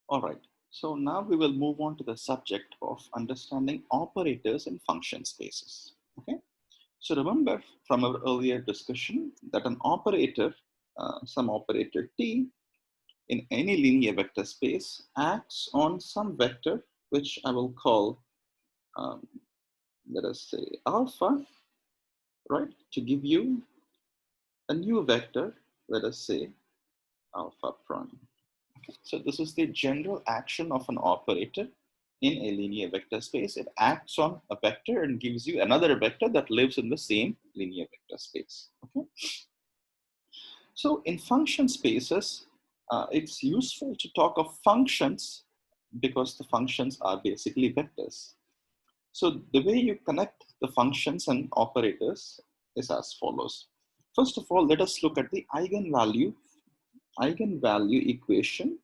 All right. So now we will move on to the subject of understanding operators in function spaces. Okay. So remember from our earlier discussion that an operator, some operator T in any linear vector space acts on some vector, which I will call, um, let us say alpha, right? To give you a new vector, let us say alpha prime. So this is the general action of an operator in a linear vector space. It acts on a vector and gives you another vector that lives in the same linear vector space. Okay. So in function spaces, it's useful to talk of functions because the functions are basically vectors. So the way you connect the functions and operators is as follows. First of all, let us look at the eigenvalue equation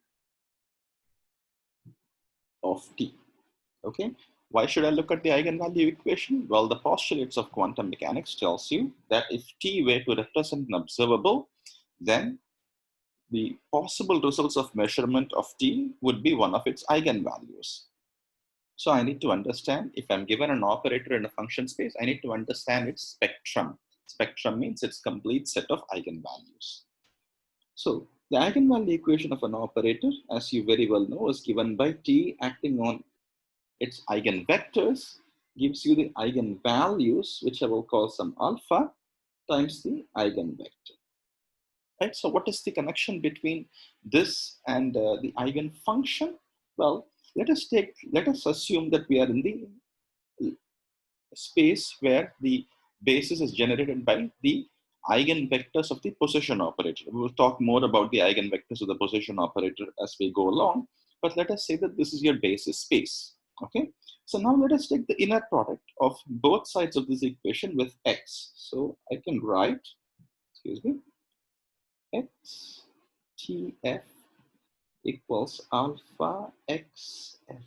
of T. Okay, why should I look at the eigenvalue equation? Well, the postulates of quantum mechanics tells you that if T were to represent an observable, then the possible results of measurement of T would be one of its eigenvalues. So I need to understand, if I'm given an operator in a function space, I need to understand its spectrum. Spectrum means its complete set of eigenvalues. So the eigenvalue equation of an operator, as you very well know, is given by T acting on its eigenvectors, gives you the eigenvalues, which I will call some alpha, times the eigenvector. Right? So what is the connection between this and the eigenfunction? Well, let us assume that we are in the space where the basis is generated by the eigenvectors of the position operator. We will talk more about the eigenvectors of the position operator as we go along, but let us say that this is your basis space. Okay, so now let us take the inner product of both sides of this equation with x. So I can write, excuse me, x tf equals alpha xf.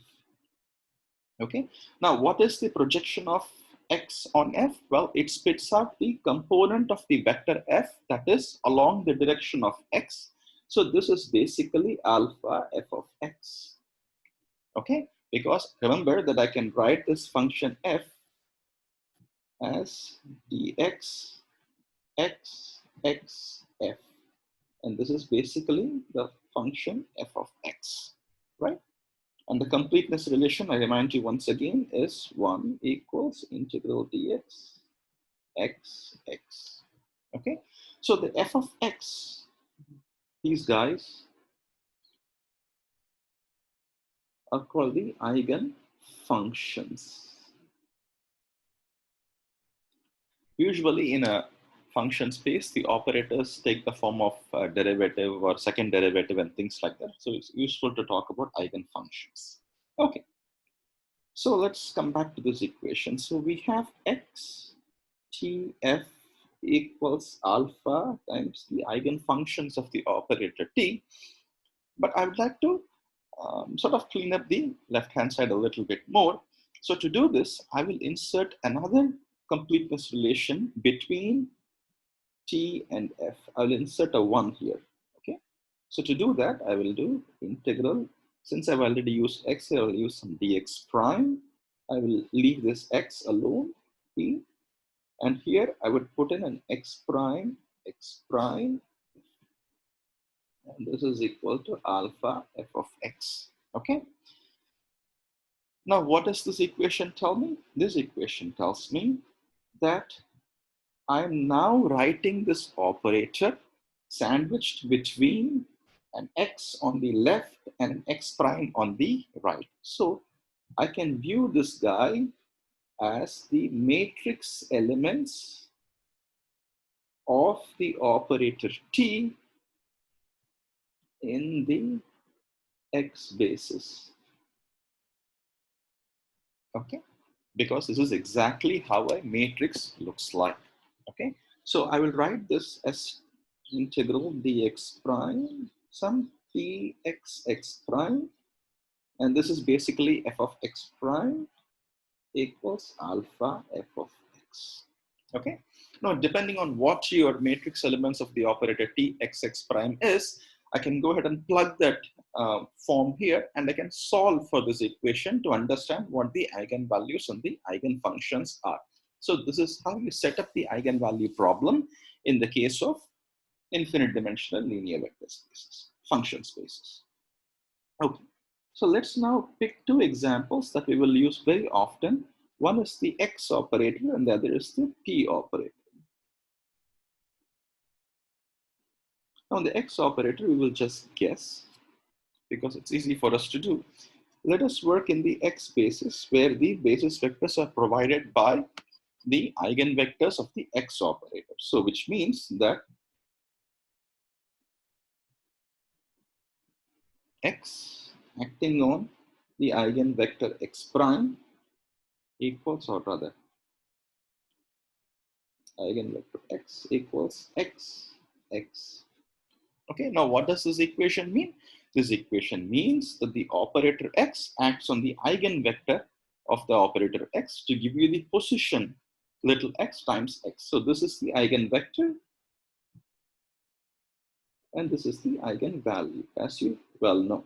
Okay, now what is the projection of x on f? Well, it spits out the component of the vector f that is along the direction of x. So this is basically alpha f of x. Okay, because remember that I can write this function f as dx x x f, and this is basically the function f of x, right? And the completeness relation, I remind you once again, is 1 equals integral dx x x. Okay, so the f of x, these guys are called the eigen functions. Usually in a function space, the operators take the form of derivative or second derivative and things like that. So it's useful to talk about eigenfunctions. Okay, so let's come back to this equation. So we have x tf equals alpha times the eigenfunctions of the operator t. But I would like to sort of clean up the left-hand side a little bit more. So to do this, I will insert another completeness relation between t and f. I will insert a 1 here. Okay. So to do that, I will do integral. Since I've already used x, I will use some dx prime. I will leave this x alone, p. And here I would put in an x prime, and this is equal to alpha f of x. Okay. Now, what does this equation tell me? This equation tells me that I'm now writing this operator sandwiched between an x on the left and an x prime on the right. So I can view this guy as the matrix elements of the operator t in the x basis. Okay, because this is exactly how a matrix looks like. Okay, so I will write this as integral dx prime some px x prime, and this is basically f of x prime equals alpha f of x. Okay, now depending on what your matrix elements of the operator t x x prime is, I can go ahead and plug that form here, and I can solve for this equation to understand what the eigenvalues and the eigenfunctions are. So this is how you set up the eigenvalue problem in the case of infinite dimensional linear vector spaces, function spaces. Okay, so let's now pick two examples that we will use very often. One is the X operator and the other is the P operator. Now the X operator, we will just guess because it's easy for us to do. Let us work in the X basis where the basis vectors are provided by the eigenvectors of the X operator. So which means that X acting on the eigenvector X prime equals, or rather eigenvector X equals X, X. Okay, now what does this equation mean? This equation means that the operator X acts on the eigenvector of the operator X to give you the position little x times X. So this is the eigenvector and this is the eigenvalue, as you well know.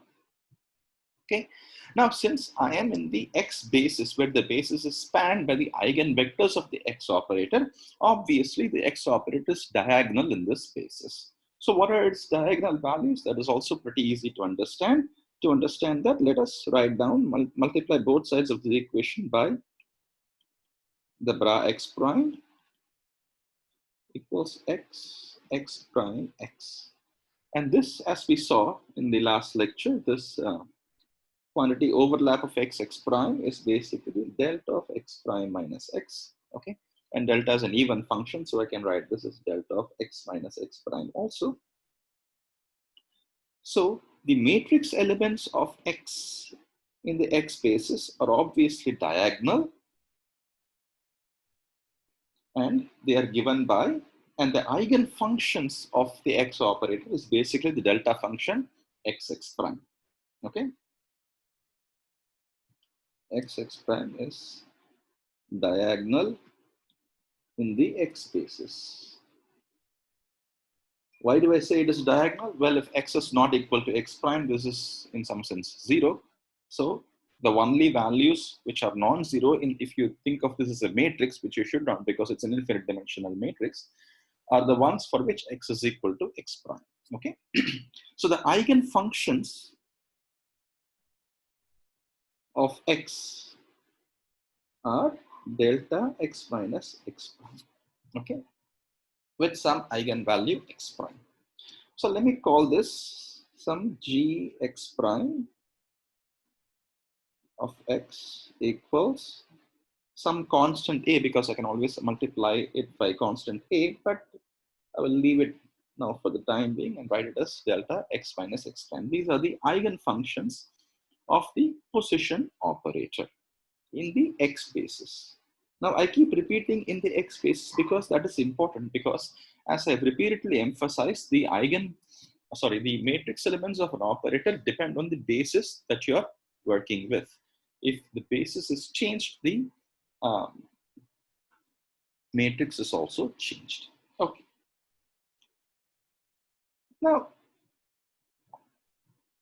Okay, now since I am in the X basis where the basis is spanned by the eigenvectors of the X operator, obviously the X operator is diagonal in this basis. So what are its diagonal values? That is also pretty easy to understand. To understand that, let us write down, multiply both sides of the equation by the bra X prime equals X, X prime, X. And this, as we saw in the last lecture, this quantity overlap of x prime is basically delta of x prime minus x, okay? And delta is an even function, so I can write this as delta of x minus x prime also. So the matrix elements of x in the X basis are obviously diagonal, and they are given by, and the eigenfunctions of the X operator is basically the delta function x prime, okay? X prime is diagonal in the X basis. Why do I say it is diagonal? Well, if x is not equal to x prime, this is in some sense 0. So the only values which are non-zero, if you think of this as a matrix, which you should not because it's an infinite dimensional matrix, are the ones for which x is equal to x prime, okay? So the eigenfunctions of x are delta x minus x prime, okay? With some eigenvalue x prime. So let me call this some g x prime of x equals some constant a, because I can always multiply it by constant a, but I will leave it now for the time being and write it as delta x minus x prime. These are the eigenfunctions of the position operator in the X basis. Now I keep repeating in the X basis because that is important, because as I've repeatedly emphasized, the matrix elements of an operator depend on the basis that you're working with. If the basis is changed, the matrix is also changed. Okay. Now,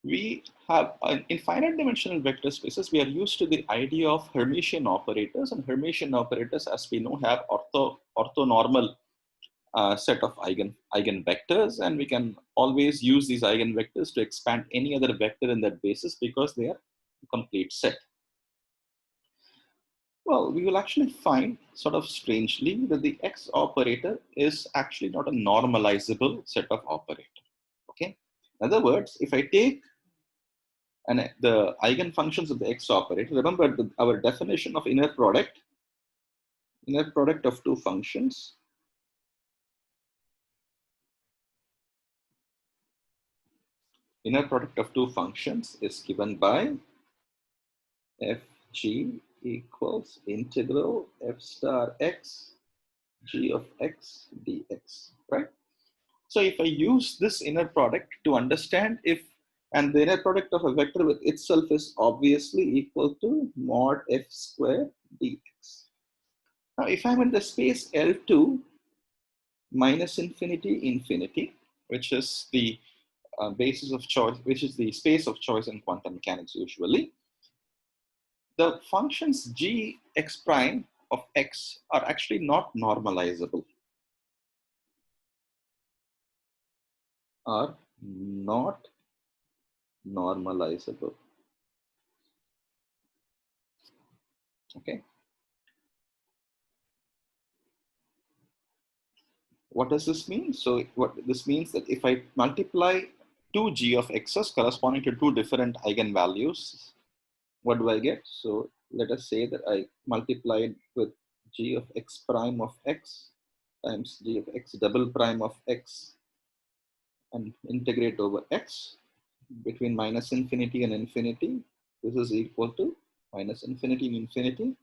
we have, in finite dimensional vector spaces, we are used to the idea of Hermitian operators, and Hermitian operators, as we know, have orthonormal set of eigenvectors, and we can always use these eigenvectors to expand any other vector in that basis because they are a complete set. Well, we will actually find, sort of strangely, that the X operator is actually not a normalizable set of operators. Okay. In other words, if I take the eigenfunctions of the X operator, remember our definition of inner product of two functions. Inner product of two functions is given by fg equals integral f star x g of x dx, right? So if I use this inner product to understand if, and the inner product of a vector with itself is obviously equal to mod f square dx. Now if I'm in the space L2 minus infinity, infinity, which is the basis of choice, which is the space of choice in quantum mechanics usually, the functions g x prime of x are actually not normalizable. Are not normalizable. Okay. What does this mean? So what this means that if I multiply two g of x's corresponding to two different eigenvalues, what do I get? So let us say that I multiplied with g of x prime of x times g of x double prime of x and integrate over x between minus infinity and infinity. This is equal to minus infinity and infinity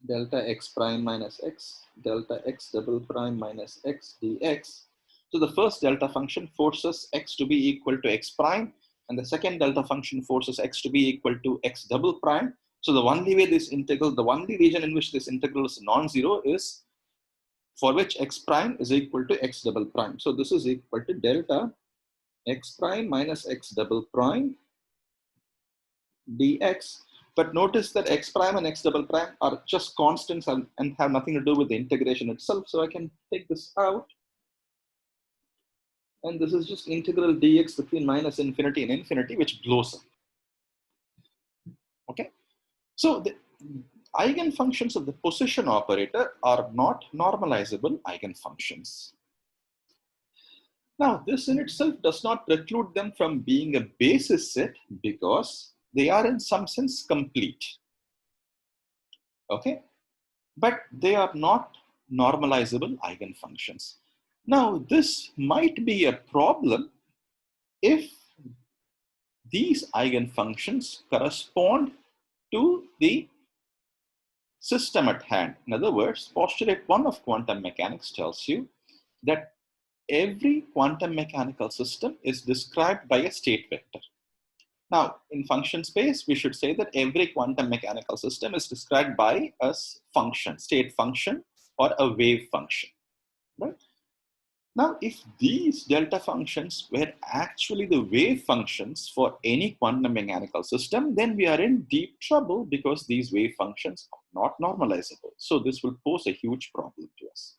delta x prime minus x delta x double prime minus x dx. So the first delta function forces x to be equal to x prime, and the second delta function forces x to be equal to x double prime. So the only way this integral, the only region in which this integral is non-zero is for which x prime is equal to x double prime. So this is equal to delta x prime minus x double prime dx. But notice that x prime and x double prime are just constants and have nothing to do with the integration itself. So I can take this out. And this is just integral dx between minus infinity and infinity, which blows up. Okay. So the eigenfunctions of the position operator are not normalizable eigenfunctions. Now, this in itself does not preclude them from being a basis set because they are in some sense complete. Okay. But they are not normalizable eigenfunctions. Now, this might be a problem if these eigenfunctions correspond to the system at hand. In other words, postulate 1 of quantum mechanics tells you that every quantum mechanical system is described by a state vector. Now, in function space, we should say that every quantum mechanical system is described by a function, state function, or a wave function, right? Now, if these delta functions were actually the wave functions for any quantum mechanical system, then we are in deep trouble because these wave functions are not normalizable. So this will pose a huge problem to us.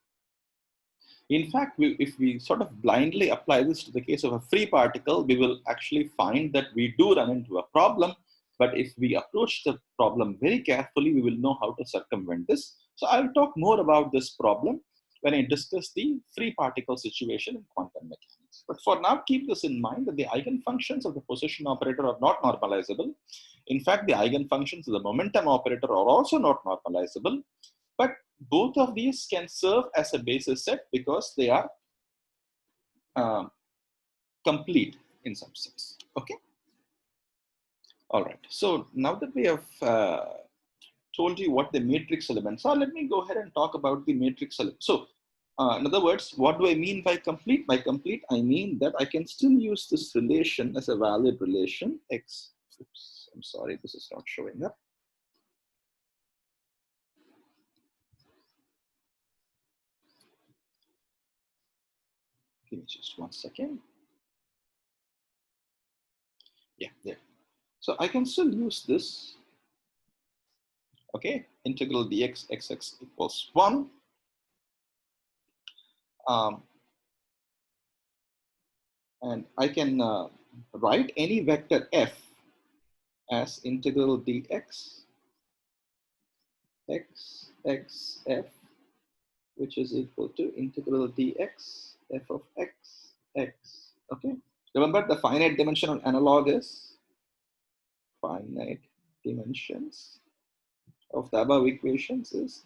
In fact, if we sort of blindly apply this to the case of a free particle, we will actually find that we do run into a problem. But if we approach the problem very carefully, we will know how to circumvent this. So I'll talk more about this problem when I discuss the free particle situation in quantum mechanics. But for now, keep this in mind that the eigenfunctions of the position operator are not normalizable. In fact, the eigenfunctions of the momentum operator are also not normalizable. But both of these can serve as a basis set because they are complete in some sense. Okay. All right. So now that we have told you what the matrix elements are, let me go ahead and talk about the matrix elements. So in other words, what do I mean by complete? By complete, I mean that I can still use this relation as a valid relation. X. Oops, I'm sorry, this is not showing up. Give me just 1 second. Yeah, there. So I can still use this. Okay, integral dx xx equals 1. And I can write any vector f as integral dx x x f, which is equal to integral dx f of x x. Okay. Remember the finite dimensional analog is finite dimensions of the above equations is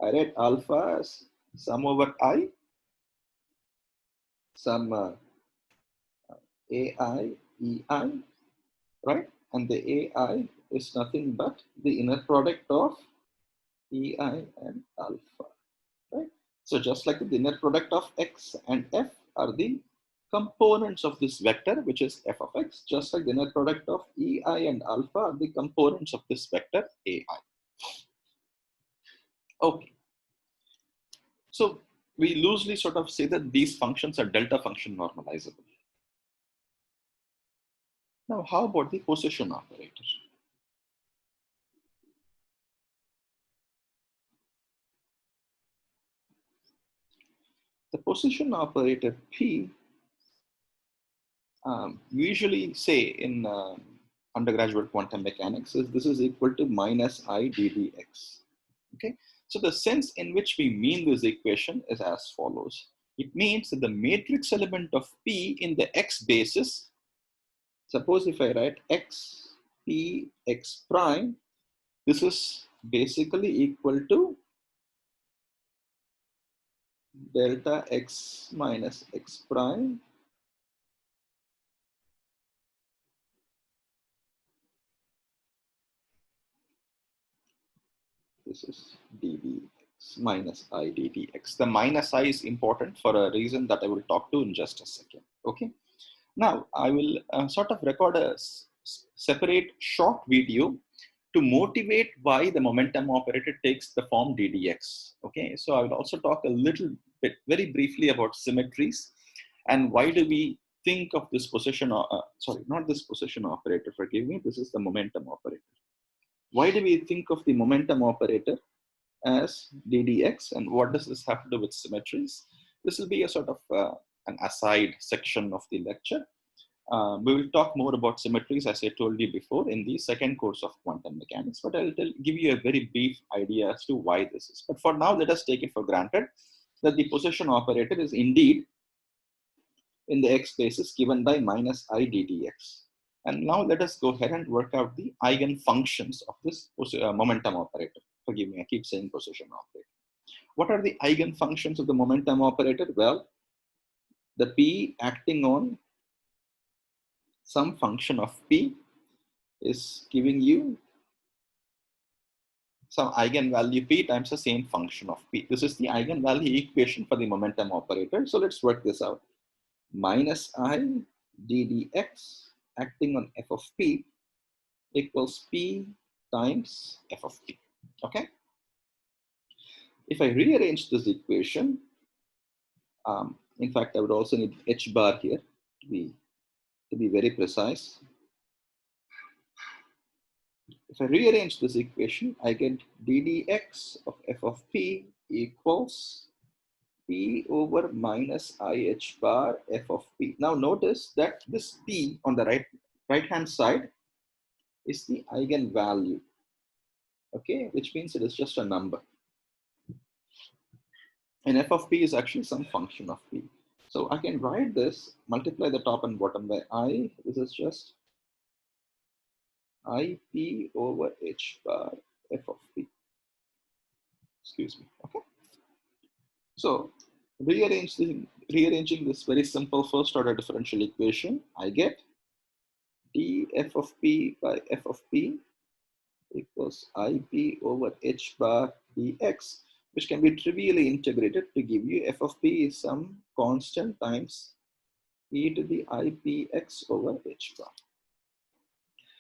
I write alpha as sum over I, sum ai ei, right? And the ai is nothing but the inner product of ei and alpha, right? So just like the inner product of x and f are the components of this vector, which is f of x, just like the inner product of ei and alpha are the components of this vector ai. Okay. So we loosely sort of say that these functions are delta function normalizable. Now, how about the position operator? The position operator P, usually say in undergraduate quantum mechanics, is this is equal to minus I ddx. Okay, so the sense in which we mean this equation is as follows. It means that the matrix element of P in the x basis, suppose if I write x P x prime, this is basically equal to delta x minus x prime this is ddx minus I ddx. The minus I is important for a reason that I will talk to in just a second. Okay. Now I will sort of record a separate short video to motivate why the momentum operator takes the form ddx. Okay. So I will also talk a little bit, very briefly, about symmetries and why do we think of this position, sorry, not this position operator, forgive me, this is the momentum operator. Why do we think of the momentum operator as ddx, and what does this have to do with symmetries? This will be a sort of an aside section of the lecture. We will talk more about symmetries, as I told you before, in the second course of quantum mechanics, but I'll give you a very brief idea as to why this is. But for now, let us take it for granted that the position operator is indeed in the x basis given by minus I ddx. And now let us go ahead and work out the eigen functions of this momentum operator. Forgive me, I keep saying position operator. What are the eigen functions of the momentum operator? Well, the P acting on some function of P is giving you some eigenvalue P times the same function of P. This is the eigenvalue equation for the momentum operator. So let's work this out. Minus I ddx acting on f of P equals P times f of P. Okay. If I rearrange this equation, in fact, I would also need h bar here to be very precise. If I rearrange this equation, I get ddx of f of P equals P over minus IH bar f of P. Now notice that this P on the right hand side is the eigenvalue, okay, which means it is just a number. And f of P is actually some function of P. So I can write this, multiply the top and bottom by I. This is just IP over H bar f of P. Excuse me. Okay. So rearranging this very simple first order differential equation, I get df of P by f of P equals IP over H bar dx, which can be trivially integrated to give you f of P is some constant times e to the IPx over H bar.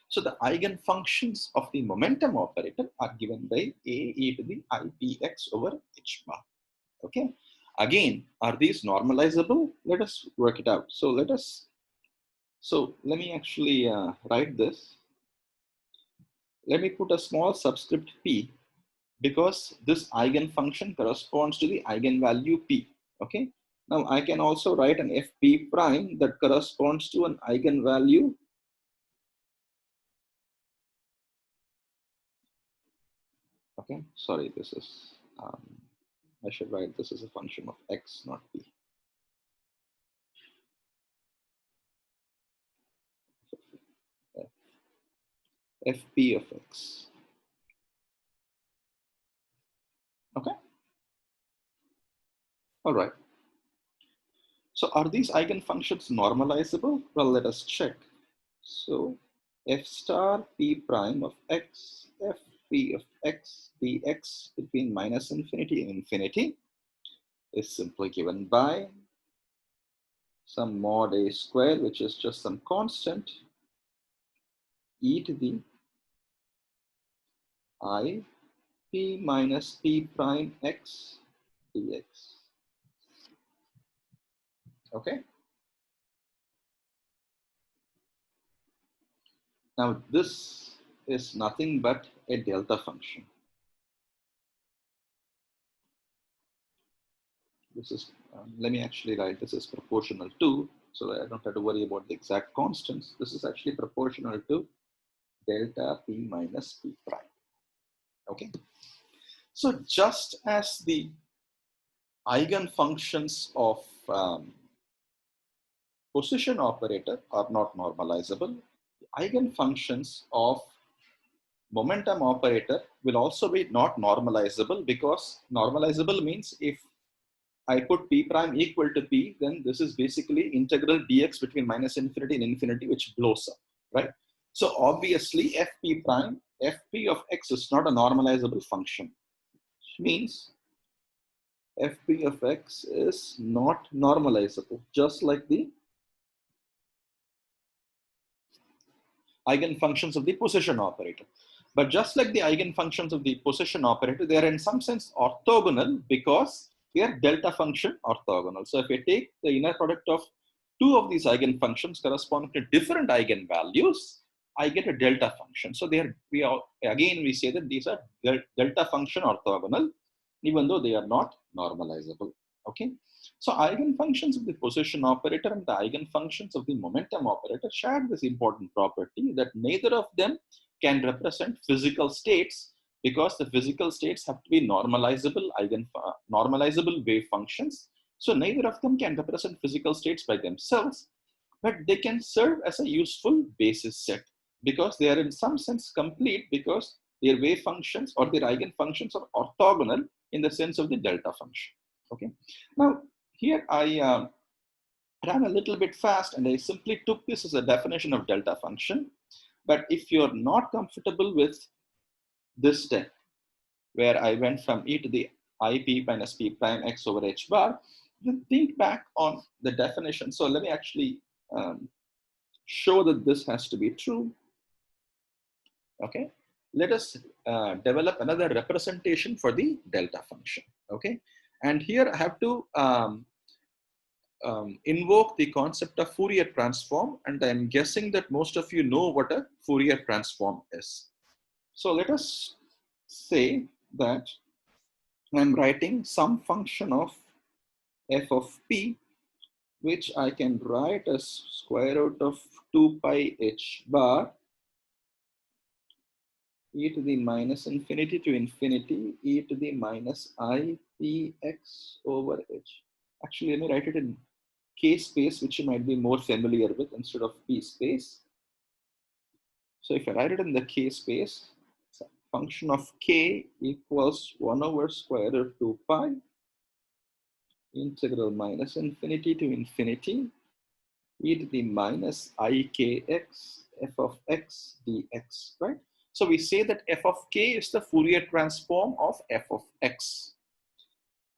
So the eigen functions of the momentum operator are given by a e to the IPx over H bar. Okay. Again, are these normalizable? Let us work it out. So let me actually write this. Let me put a small subscript p because this eigen function corresponds to the eigenvalue p. Okay. Now I can also write an fp prime that corresponds to an eigenvalue okay. Sorry, this is I should write this as a function of x, not p. Fp of x. Okay. All right. So are these eigenfunctions normalizable? Well, let us check. So f star p prime of x, f p of x dx between minus infinity and infinity is simply given by some mod a square, which is just some constant, e to the I p minus p prime x dx. Okay. Now this is nothing but a delta function. This is, let me actually write this as proportional to, so that I don't have to worry about the exact constants. This is actually proportional to delta p minus p prime. Okay. So just as the eigenfunctions of position operator are not normalizable, the eigenfunctions of momentum operator will also be not normalizable, because normalizable means if I put p prime equal to p, then this is basically integral dx between minus infinity and infinity, which blows up, right? So obviously fp prime, fp of x is not a normalizable function, which means fp of x is not normalizable, just like the eigenfunctions of the position operator. But just like the eigenfunctions of the position operator, they are in some sense orthogonal because they are delta function orthogonal. So if we take the inner product of two of these eigenfunctions corresponding to different eigenvalues, I get a delta function. So we say that these are delta function orthogonal, even though they are not normalizable. Okay. So eigenfunctions of the position operator and the eigenfunctions of the momentum operator share this important property that neither of them can represent physical states, because the physical states have to be normalizable normalizable wave functions. So neither of them can represent physical states by themselves, but they can serve as a useful basis set, because they are in some sense complete, because their wave functions or their eigenfunctions are orthogonal in the sense of the delta function. Okay. Now here I ran a little bit fast and I simply took this as a definition of delta function. But if you're not comfortable with this step, where I went from e to the ip minus p prime x over h bar, then think back on the definition. So let me actually show that this has to be true. Okay. Let us develop another representation for the delta function. Okay. And here I have to invoke the concept of Fourier transform, and I'm guessing that most of you know what a Fourier transform is. So let us say that I'm writing some function of f of p, which I can write as square root of 2 pi h bar e to the minus infinity to infinity e to the minus I p x over h. Actually, let me write it in k space, which you might be more familiar with, instead of p space. So if I write it in the k space, function of k equals 1 over square root 2 pi integral minus infinity to infinity e to the minus ikx f of x dx, right? So we say that f of k is the Fourier transform of f of x.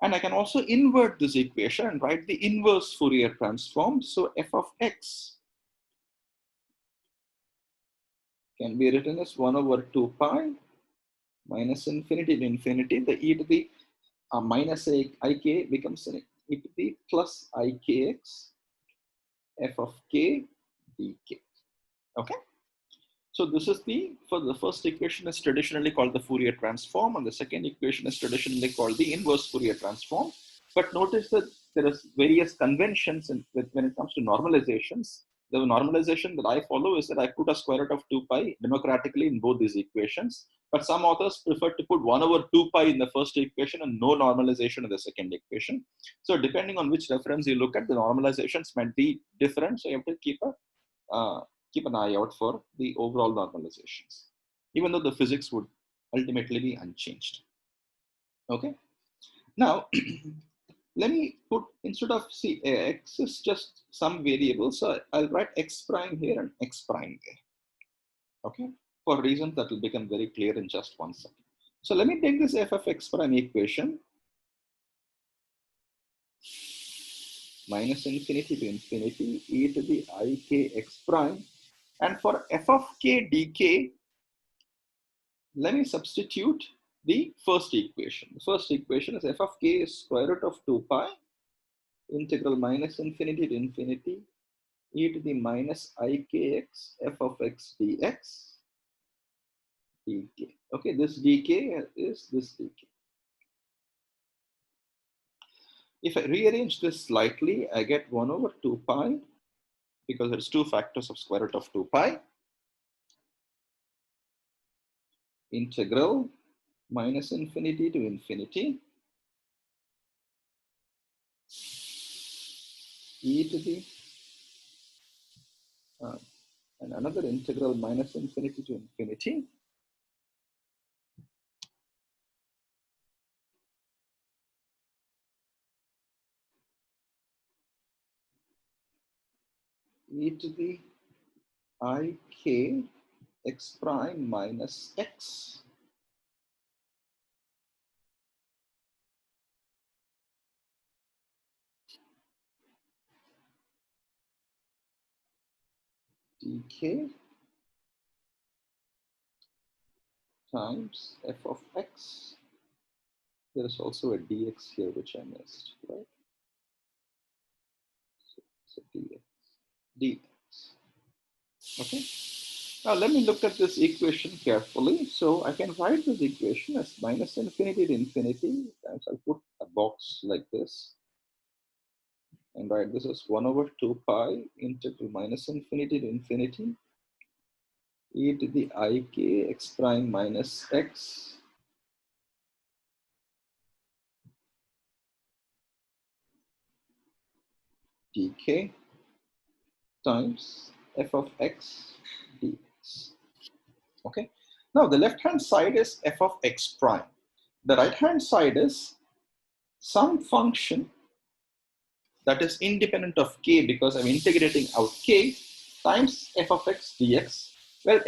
And I can also invert this equation and write the inverse Fourier transform. So f of x can be written as 1 over 2 pi minus infinity to infinity. The e to the minus ik becomes an e to the plus ikx f of k dk. Okay. So this is for the first equation is traditionally called the Fourier transform, and the second equation is traditionally called the inverse Fourier transform. But notice that there is various conventions when it comes to normalizations. The normalization that I follow is that I put a square root of 2 pi democratically in both these equations. But some authors prefer to put 1 over 2 pi in the first equation and no normalization in the second equation. So depending on which reference you look at, the normalizations might be different. So you have to keep an eye out for the overall normalizations, even though the physics would ultimately be unchanged. Okay. Now, let me put, instead of, see, x is just some variable. So I'll write x prime here and x prime there. Okay. For reasons that will become very clear in just 1 second. So let me take this f of x prime equation, minus infinity to infinity e to the ik x prime. And for f of k dk, let me substitute the first equation. The first equation is f of k is square root of 2 pi integral minus infinity to infinity e to the minus ikx f of x dx dk. Okay, this dk is this dk. If I rearrange this slightly, I get 1 over 2 pi, because there's 2 factors of square root of 2 pi, integral minus infinity to infinity e to the and another integral minus infinity to infinity e to the ik x prime minus x dk times f of x. There is also a dx here which I missed, right? So dx. Okay. Now let me look at this equation carefully. So I can write this equation as minus infinity to infinity times, I'll put a box like this and write this as 1 over 2 pi integral minus infinity to infinity e to the ik x prime minus x dk times f of x dx. Okay. Now the left hand side is f of x prime. The right hand side is some function that is independent of k, because I'm integrating out k times f of x dx, where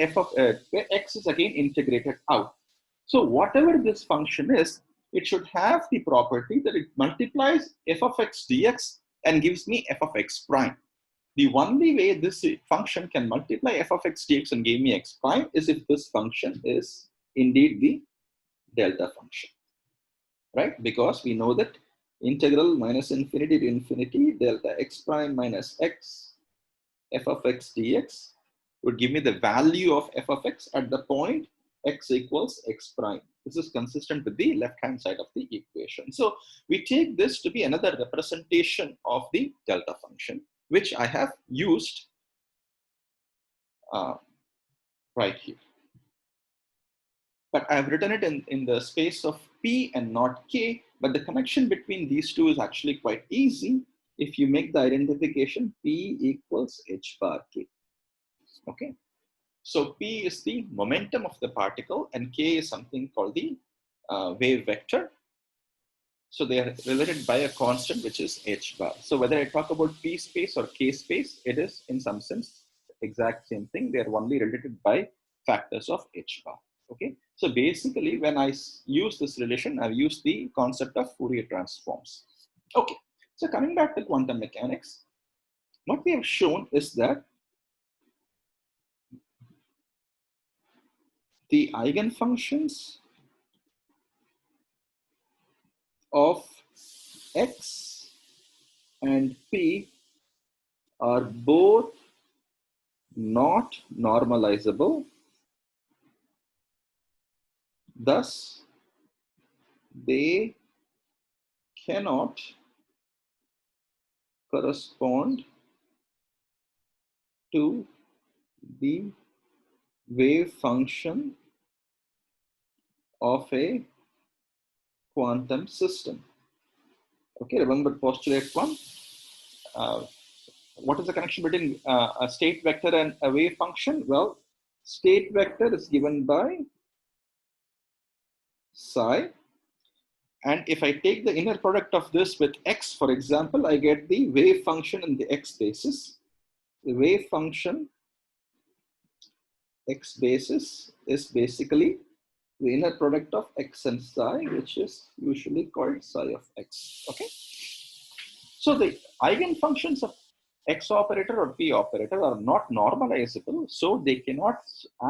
where x is again integrated out. So whatever this function is, it should have the property that it multiplies f of x dx and gives me f of x prime. The only way this function can multiply f of x dx and give me x prime is if this function is indeed the delta function, right? Because we know that integral minus infinity to infinity delta x prime minus x f of x dx would give me the value of f of x at the point x equals x prime. This is consistent with the left hand side of the equation. So we take this to be another representation of the delta function, which I have used right here. But I've written it in the space of P and not K, but the connection between these two is actually quite easy if you make the identification P equals h bar K. Okay, so P is the momentum of the particle and K is something called the wave vector. So they are related by a constant which is h bar. So whether I talk about P space or K space, it is in some sense exact same thing. They are only related by factors of h bar. Okay, so basically when I use this relation, I've used the concept of Fourier transforms. Okay, so coming back to quantum mechanics, what we have shown is that the eigenfunctions of x and p are both not normalizable. Thus, they cannot correspond to the wave function of a quantum system. Okay, remember postulate one. What is the connection between a state vector and a wave function? Well, state vector is given by psi. And if I take the inner product of this with x, for example, I get the wave function in the x basis. The wave function x basis is basically the inner product of x and psi, which is usually called psi of x. Okay. So the eigenfunctions of x operator or p operator are not normalizable, so they cannot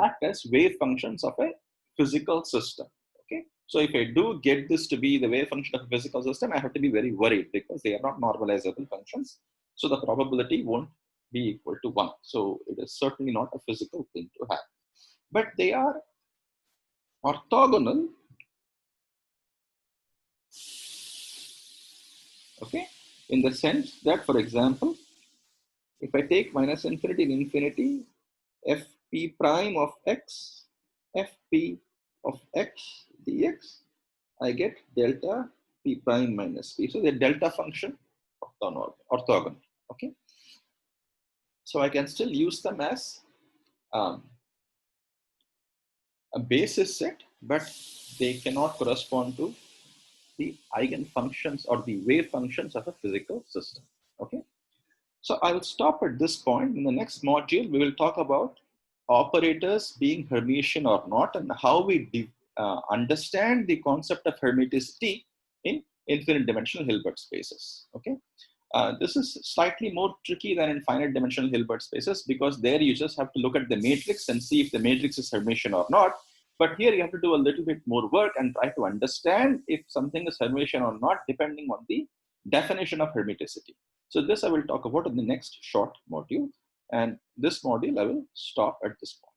act as wave functions of a physical system. Okay. So if I do get this to be the wave function of a physical system, I have to be very worried because they are not normalizable functions. So the probability won't be equal to 1. So it is certainly not a physical thing to have. But they are orthogonal, okay, in the sense that, for example, if I take minus infinity and infinity, fp prime of x, fp of x dx, I get delta p prime minus p. So the delta function orthogonal. Okay. So I can still use them as um, a basis set, but they cannot correspond to the eigen functions or the wave functions of a physical system. Okay. So I will stop at this point. In the next module, we will talk about operators being Hermitian or not, and how we understand the concept of Hermeticity in infinite dimensional Hilbert spaces. Okay. This is slightly more tricky than in finite dimensional Hilbert spaces because there you just have to look at the matrix and see if the matrix is Hermitian or not. But here you have to do a little bit more work and try to understand if something is Hermitian or not, depending on the definition of Hermeticity. So this I will talk about in the next short module. And this module I will stop at this point.